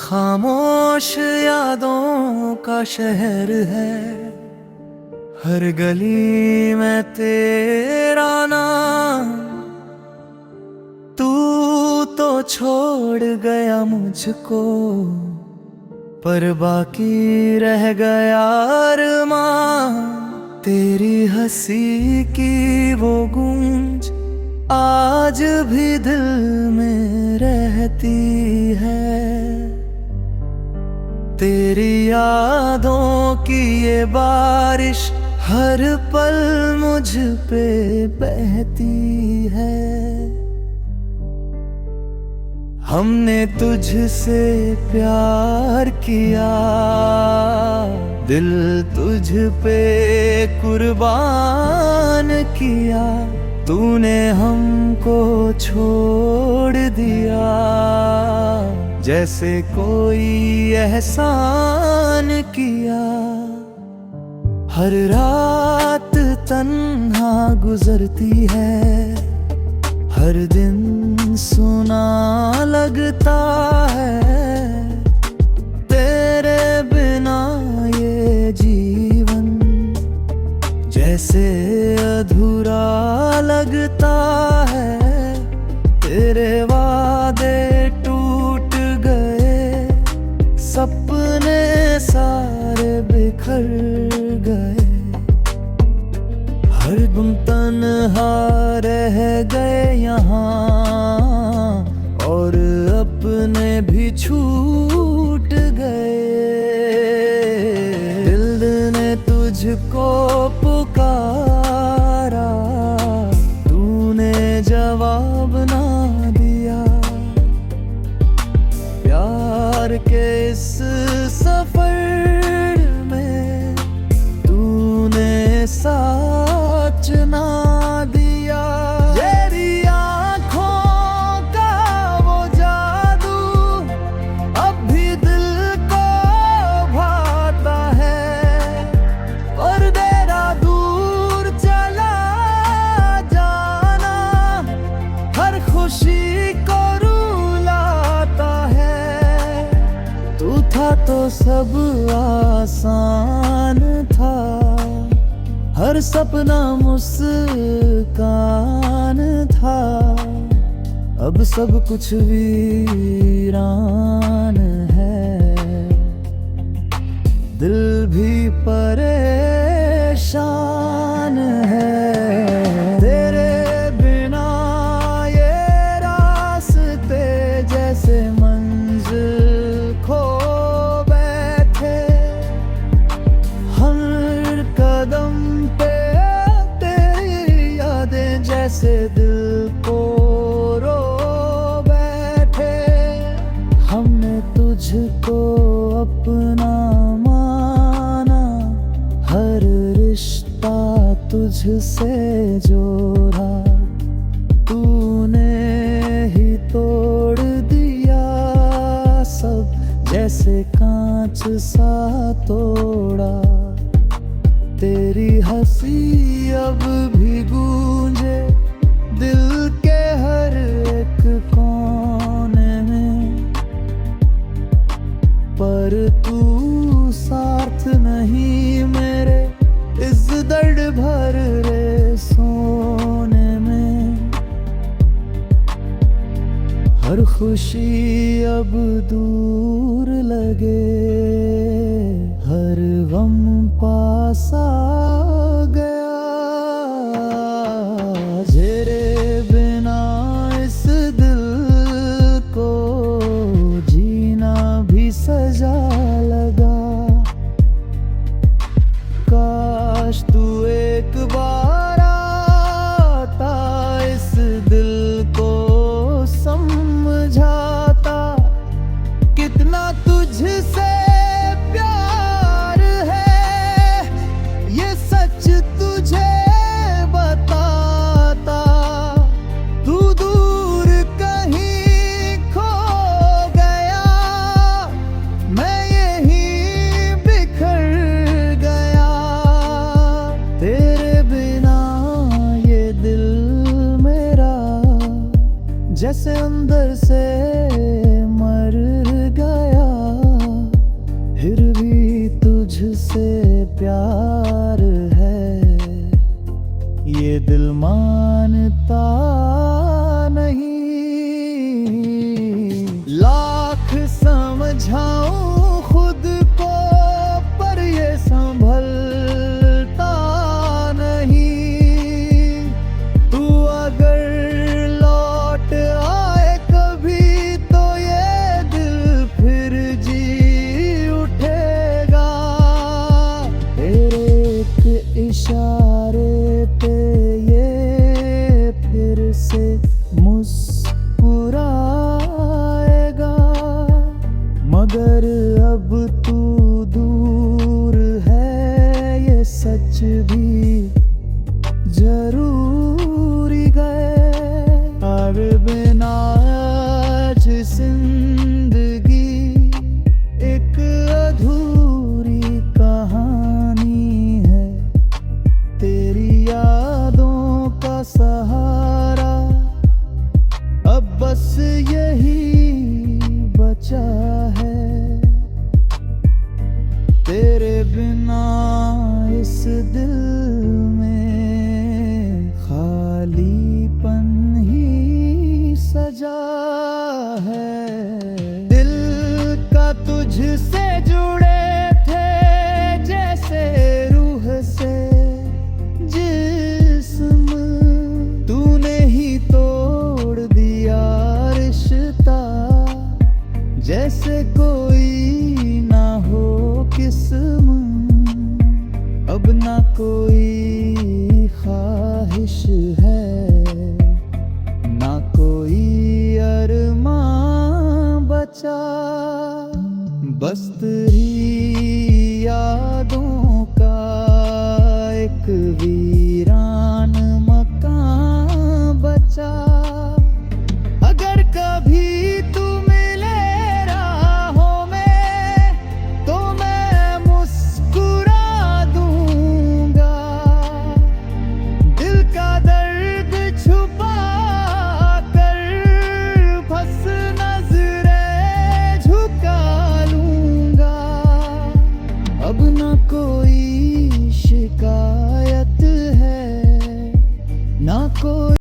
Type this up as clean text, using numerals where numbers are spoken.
खामोश यादों का शहर है, हर गली में तेरा नाम। तू तो छोड़ गया मुझको, पर बाकी रह गया अरमान। तेरी हंसी की वो गूंज आज भी दिल में रहती है। तेरी यादों की ये बारिश हर पल मुझ पे बहती है। हमने तुझसे प्यार किया, दिल तुझ पे कुर्बान किया। तूने हमको छोड़ दिया, जैसे कोई एहसान किया। हर रात तन्हा गुजरती है, हर दिन सुना लगता है। तेरे बिना ये जीवन जैसे अधूरा लगता है। तेरे वादे टूट गए, सपने सारे बिखर गए। हर दम तन्हा रह गए यहाँ, और अपने भी छूट गए। दिल ने तुझको पुकारा, तूने जवाब ना दिया। प्यार के इस सफर में तूने सच ना दिया। तेरी आँखों का वो जादू अब भी दिल को भाता है। और तेरा दूर चला जाना हर खुशी को रुलाता है। तू था तो सब आसान था, हर सपना मुस्कान था। अब सब कुछ वीरान है, दिल भी परेशान है। तेरे बिना ये रास्ते जैसे मंजिल खो बैठे। हर कदम पे तेरी यादें जैसे दिल को रो बैठे। हमने तुझको अपना माना, हर रिश्ता तुझसे जोड़ा। तूने ही तोड़ दिया सब, जैसे कांच सा तोड़ा। तेरी हंसी अब भी गूंजे दिल के हर एक कोने में। पर तू साथ नहीं मेरे इस दर्द भरे सोने में। हर खुशी अब दूर लगे, हर गम पास आ गया। तेरे बिना इस दिल को जीना भी सजा लगा। काश तू एक बार आता, इस दिल को समझाता। कितना तुझसे प्यार है ये सच तुझे बताता। तू दूर कहीं खो गया, मैं यहीं बिखर गया। तेरे बिना ये दिल मेरा जैसे अंदर से मर गया। सहारा